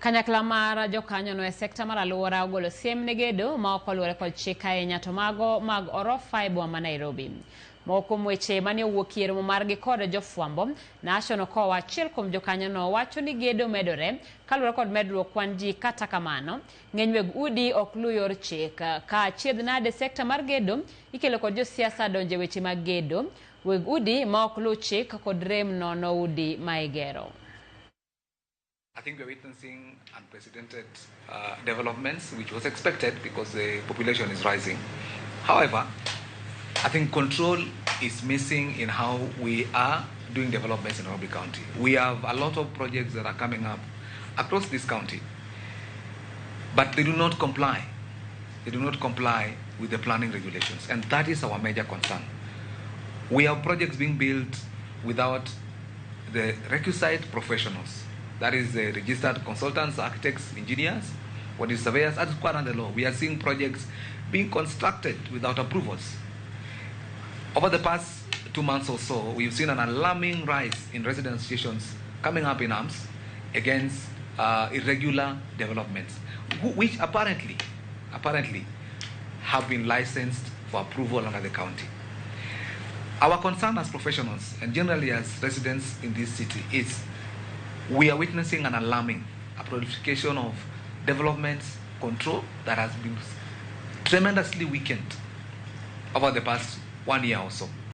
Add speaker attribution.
Speaker 1: Kanyakla mar Jokanyo no e sekta mar aluora ogolo siem ne gedo ma ok oluwore kod chik ahinya to mago mag orofa e boma ma Nairobi. Moko weche mane owuok e romo margi kod jofwambo National kowa achiel kuom jokanyo no wacho ni gedo medore kaluwore kod medruok kwan ji, kata kamano ng'eny weg udi ok luw yor chik. Ka achiedh nade sekta mar gedo ikelo kod josiasa donje weche mag gedo, weg udi ma ok luw chik kod rem nono udi ma igero.
Speaker 2: I think we're witnessing unprecedented developments, which was expected because the population is rising. However, I think control is missing in how we are doing developments in Ramogi County. We have a lot of projects that are coming up across this county, but they do not comply. They do not comply with the planning regulations, and that is our major concern. We have projects being built without the requisite professionals. That is the registered consultants, architects, engineers, what is surveyors, as required under law. We are seeing projects being constructed without approvals. Over the past 2 months or so, we've seen an alarming rise in resident associations coming up in arms against irregular developments, which apparently have been licensed for approval under the county. Our concern as professionals and generally as residents in this city is we are witnessing an alarming proliferation of developments control that has been tremendously weakened over the past 1 year or so.